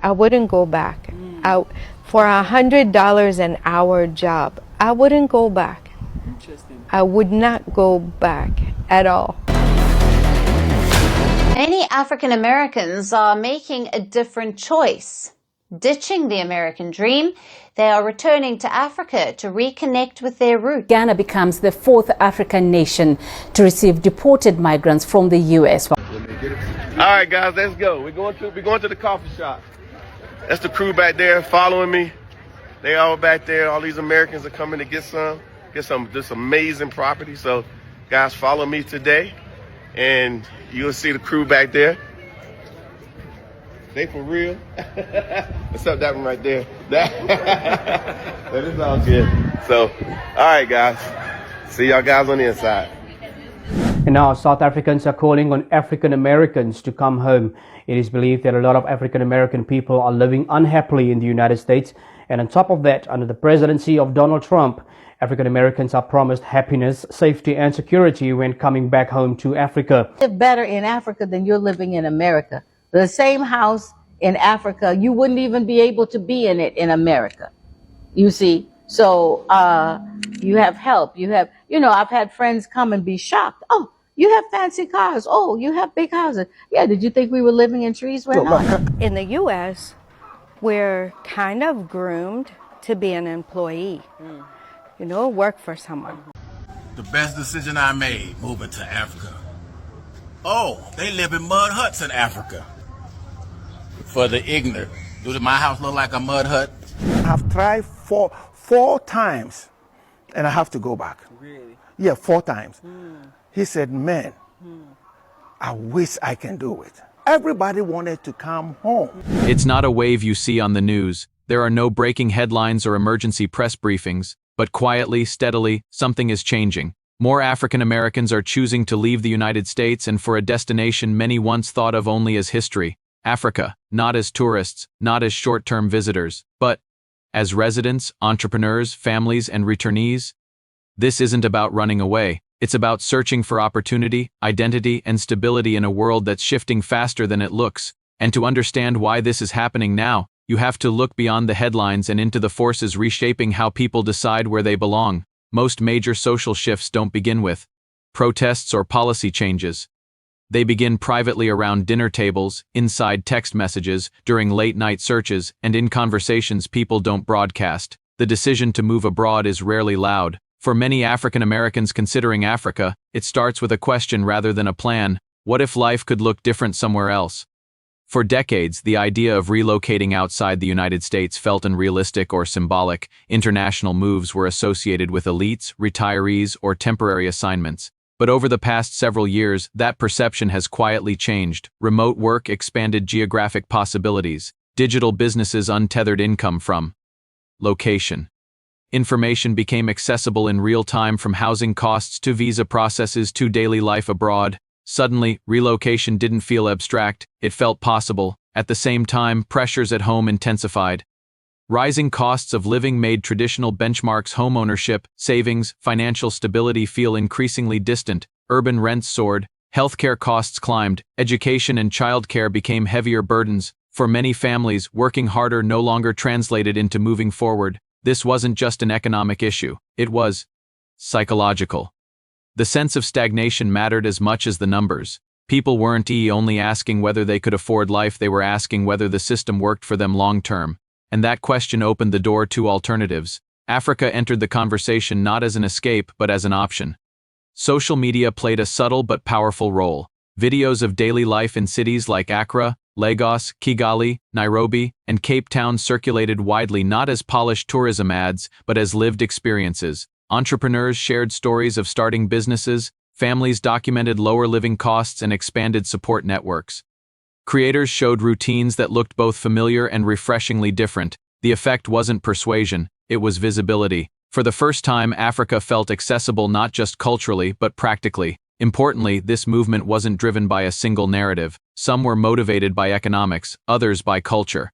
I wouldn't go back. For $100 an hour job, I wouldn't go back. Interesting. I would not go back at all. Many African Americans are making a different choice. Ditching the American dream, they are returning to Africa to reconnect with their roots. Ghana becomes the fourth African nation to receive deported migrants from the U.S. All right, guys, let's go. We're going to the coffee shop. That's the crew back there following me. They all back there. All these Americans are coming to get some this amazing property. So, guys, follow me today, and you'll see the crew back there. They for real. Except that one right there. That is all good. So, all right, guys. See y'all guys on the inside. And now South Africans are calling on African Americans to come home. It is believed that a lot of African American people are living unhappily in the United States. And on top of that, under the presidency of Donald Trump, African Americans are promised happiness, safety, and security when coming back home to Africa. Live better in Africa than you're living in America. The same house in Africa, you wouldn't even be able to be in it in America. You see? So you have help. I've had friends come and be shocked. Oh, you have fancy cars. Oh, you have big houses. Yeah, did you think we were living in trees? We're not. In the U.S., we're kind of groomed to be an employee. Work for someone. The best decision I made, moving to Africa. Oh, they live in mud huts in Africa. For the ignorant, does my house look like a mud hut? I've tried four times, and I have to go back. Really? Yeah, 4 times. He said, man, I wish I can do it. Everybody wanted to come home. It's not a wave you see on the news. There are no breaking headlines or emergency press briefings, but quietly, steadily, something is changing. More African Americans are choosing to leave the United States and for a destination many once thought of only as history, Africa, not as tourists, not as short-term visitors, but as residents, entrepreneurs, families, and returnees. This isn't about running away. It's about searching for opportunity, identity, and stability in a world that's shifting faster than it looks. And to understand why this is happening now, you have to look beyond the headlines and into the forces reshaping how people decide where they belong. Most major social shifts don't begin with protests or policy changes. They begin privately around dinner tables, inside text messages, during late-night searches, and in conversations people don't broadcast. The decision to move abroad is rarely loud. For many African Americans considering Africa, it starts with a question rather than a plan. What if life could look different somewhere else? For decades, the idea of relocating outside the United States felt unrealistic or symbolic. International moves were associated with elites, retirees, or temporary assignments. But over the past several years, that perception has quietly changed. Remote work expanded geographic possibilities. Digital businesses untethered income from location. Information became accessible in real time, from housing costs to visa processes to daily life abroad. Suddenly, relocation didn't feel abstract, it felt possible. At the same time, pressures at home intensified. Rising costs of living made traditional benchmarks, homeownership, savings, financial stability feel increasingly distant. Urban rents soared, healthcare costs climbed, education and childcare became heavier burdens. For many families, working harder no longer translated into moving forward. This wasn't just an economic issue, it was psychological. The sense of stagnation mattered as much as the numbers. People weren't only asking whether they could afford life, they were asking whether the system worked for them long-term. And that question opened the door to alternatives. Africa entered the conversation not as an escape, but as an option. Social media played a subtle but powerful role. Videos of daily life in cities like Accra, Lagos, Kigali, Nairobi, and Cape Town circulated widely, not as polished tourism ads, but as lived experiences. Entrepreneurs shared stories of starting businesses, families documented lower living costs and expanded support networks. Creators showed routines that looked both familiar and refreshingly different. The effect wasn't persuasion, it was visibility. For the first time, Africa felt accessible not just culturally, but practically. Importantly, this movement wasn't driven by a single narrative. Some were motivated by economics, others by culture.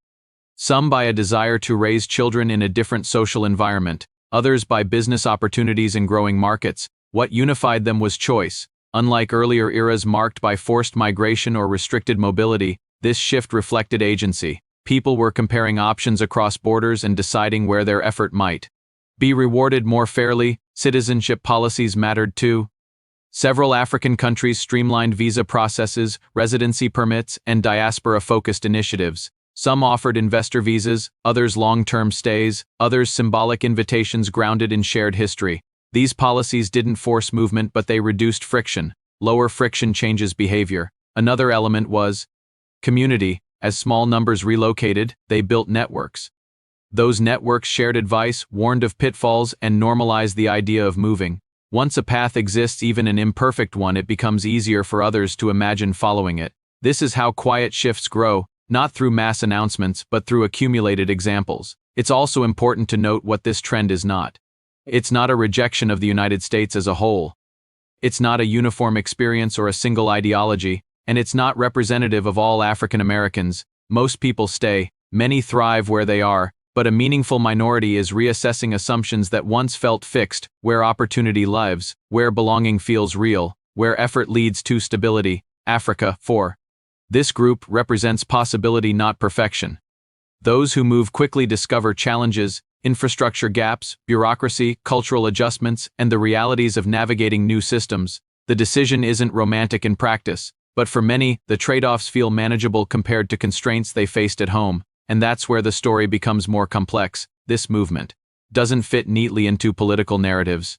Some by a desire to raise children in a different social environment, others by business opportunities in growing markets. What unified them was choice. Unlike earlier eras marked by forced migration or restricted mobility, this shift reflected agency. People were comparing options across borders and deciding where their effort might be rewarded more fairly. Citizenship policies mattered too. Several African countries streamlined visa processes, residency permits, and diaspora-focused initiatives. Some offered investor visas, others long-term stays, others symbolic invitations grounded in shared history. These policies didn't force movement, but they reduced friction. Lower friction changes behavior. Another element was community. As small numbers relocated, they built networks. Those networks shared advice, warned of pitfalls, and normalized the idea of moving. Once a path exists, even an imperfect one, it becomes easier for others to imagine following it. This is how quiet shifts grow, not through mass announcements, but through accumulated examples. It's also important to note what this trend is not. It's not a rejection of the United States as a whole. It's not a uniform experience or a single ideology, and it's not representative of all African Americans. Most people stay, many thrive where they are, but a meaningful minority is reassessing assumptions that once felt fixed, where opportunity lives, where belonging feels real, where effort leads to stability. Africa, 4. This group represents possibility, not perfection. Those who move quickly discover challenges, infrastructure gaps, bureaucracy, cultural adjustments, and the realities of navigating new systems. The decision isn't romantic in practice, but for many, the trade-offs feel manageable compared to constraints they faced at home, and that's where the story becomes more complex. This movement doesn't fit neatly into political narratives.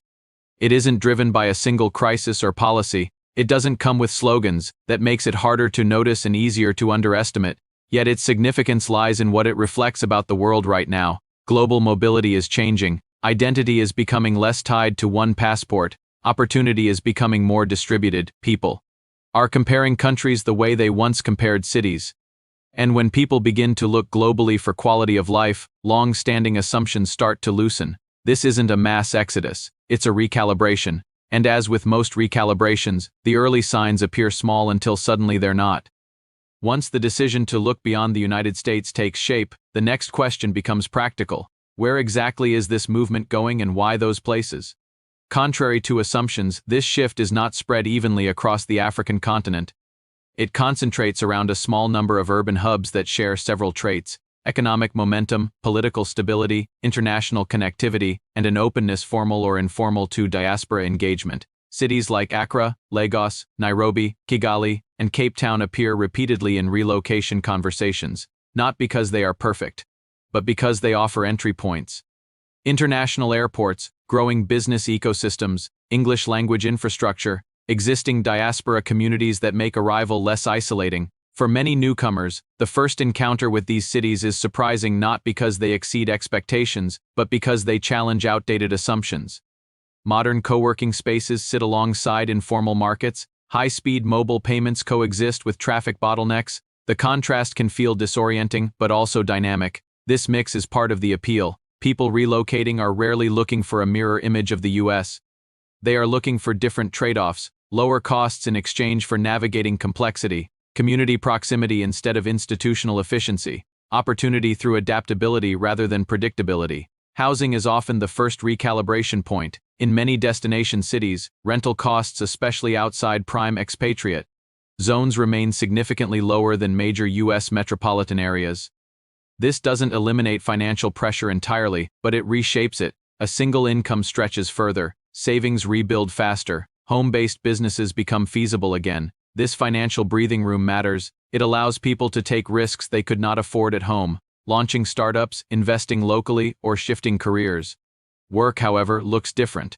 It isn't driven by a single crisis or policy. It doesn't come with slogans that makes it harder to notice and easier to underestimate. Yet its significance lies in what it reflects about the world right now. Global mobility is changing. Identity is becoming less tied to one passport. Opportunity is becoming more distributed. People are comparing countries the way they once compared cities. And when people begin to look globally for quality of life, long-standing assumptions start to loosen. This isn't a mass exodus, it's a recalibration. And as with most recalibrations, the early signs appear small until suddenly they're not. Once the decision to look beyond the United States takes shape, the next question becomes practical. Where exactly is this movement going, and why those places? Contrary to assumptions, this shift is not spread evenly across the African continent. It concentrates around a small number of urban hubs that share several traits: economic momentum, political stability, international connectivity, and an openness, formal or informal, to diaspora engagement. Cities like Accra, Lagos, Nairobi, Kigali, and Cape Town appear repeatedly in relocation conversations, not because they are perfect, but because they offer entry points. International airports, growing business ecosystems, English language infrastructure, existing diaspora communities that make arrival less isolating. For many newcomers, the first encounter with these cities is surprising, not because they exceed expectations, but because they challenge outdated assumptions. Modern co-working spaces sit alongside informal markets. High-speed mobile payments coexist with traffic bottlenecks. The contrast can feel disorienting, but also dynamic. This mix is part of the appeal. People relocating are rarely looking for a mirror image of the U.S. They are looking for different trade-offs: lower costs in exchange for navigating complexity, community proximity instead of institutional efficiency, opportunity through adaptability rather than predictability. Housing is often the first recalibration point. In many destination cities, rental costs, especially outside prime expatriate zones, remain significantly lower than major U.S. metropolitan areas. This doesn't eliminate financial pressure entirely, but it reshapes it. A single income stretches further, savings rebuild faster, home-based businesses become feasible again. This financial breathing room matters. It allows people to take risks they could not afford at home, launching startups, investing locally, or shifting careers. Work, however, looks different.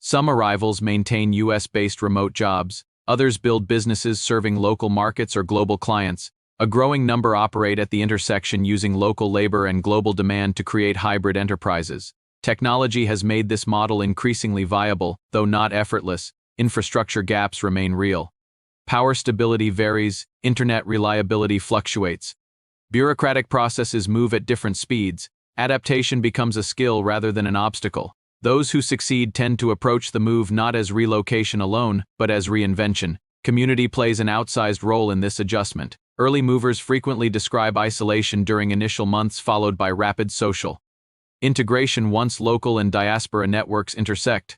Some arrivals maintain U.S.-based remote jobs. Others build businesses serving local markets or global clients. A growing number operate at the intersection, using local labor and global demand to create hybrid enterprises. Technology has made this model increasingly viable, though not effortless. Infrastructure gaps remain real. Power stability varies, internet reliability fluctuates. Bureaucratic processes move at different speeds. Adaptation becomes a skill rather than an obstacle. Those who succeed tend to approach the move not as relocation alone, but as reinvention. Community plays an outsized role in this adjustment. Early movers frequently describe isolation during initial months, followed by rapid social integration once local and diaspora networks intersect.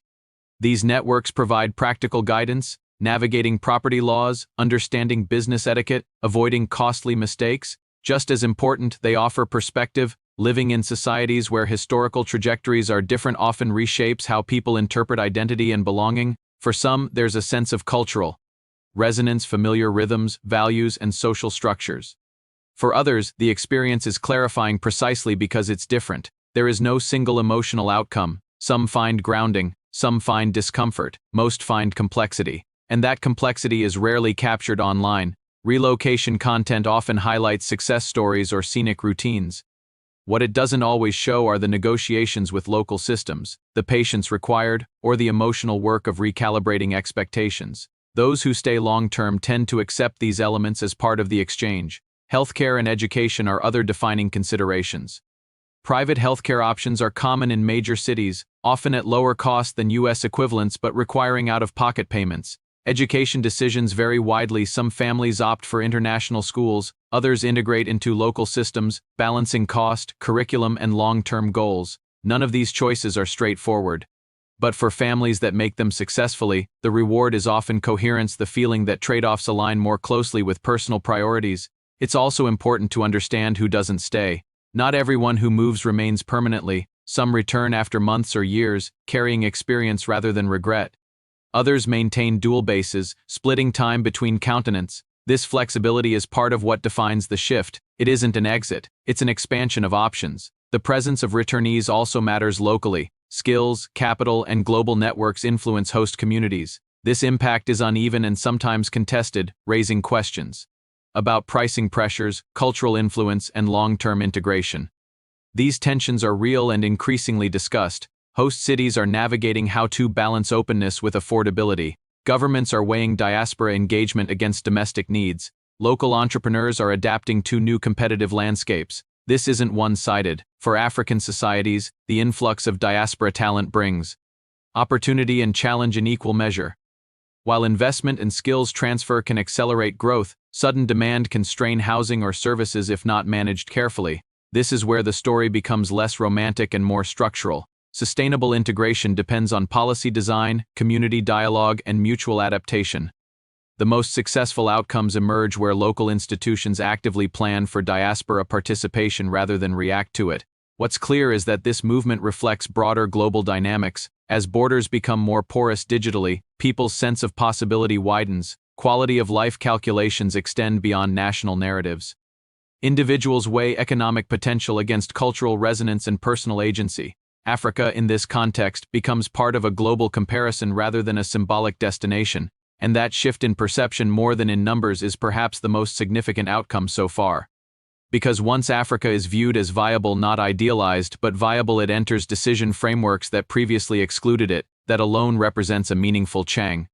These networks provide practical guidance, navigating property laws, understanding business etiquette, avoiding costly mistakes. Just as important, they offer perspective. Living in societies where historical trajectories are different often reshapes how people interpret identity and belonging. For some, there's a sense of cultural resonance, familiar rhythms, values, and social structures. For others, the experience is clarifying precisely because it's different. There is no single emotional outcome. Some find grounding, some find discomfort, most find complexity. And that complexity is rarely captured online. Relocation content often highlights success stories or scenic routines. What it doesn't always show are the negotiations with local systems, the patience required, or the emotional work of recalibrating expectations. Those who stay long-term tend to accept these elements as part of the exchange. Healthcare and education are other defining considerations. Private healthcare options are common in major cities, often at lower cost than U.S. equivalents but requiring out-of-pocket payments. Education decisions vary widely. Some families opt for international schools, others integrate into local systems, balancing cost, curriculum, and long-term goals. None of these choices are straightforward. But for families that make them successfully, the reward is often coherence, the feeling that trade-offs align more closely with personal priorities. It's also important to understand who doesn't stay. Not everyone who moves remains permanently. Some return after months or years, carrying experience rather than regret. Others maintain dual bases, splitting time between continents. This flexibility is part of what defines the shift. It isn't an exit, it's an expansion of options. The presence of returnees also matters locally. Skills, capital, and global networks influence host communities. This impact is uneven and sometimes contested, raising questions about pricing pressures, cultural influence, and long-term integration. These tensions are real and increasingly discussed. Host cities are navigating how to balance openness with affordability. Governments are weighing diaspora engagement against domestic needs. Local entrepreneurs are adapting to new competitive landscapes. This isn't one-sided. For African societies, the influx of diaspora talent brings opportunity and challenge in equal measure. While investment and skills transfer can accelerate growth, sudden demand can strain housing or services if not managed carefully. This is where the story becomes less romantic and more structural. Sustainable integration depends on policy design, community dialogue, and mutual adaptation. The most successful outcomes emerge where local institutions actively plan for diaspora participation rather than react to it. What's clear is that this movement reflects broader global dynamics. As borders become more porous digitally, people's sense of possibility widens. Quality of life calculations extend beyond national narratives. Individuals weigh economic potential against cultural resonance and personal agency. Africa, in this context, becomes part of a global comparison rather than a symbolic destination, and that shift in perception more than in numbers is perhaps the most significant outcome so far. Because once Africa is viewed as viable, not idealized, but viable, it enters decision frameworks that previously excluded it. That alone represents a meaningful change.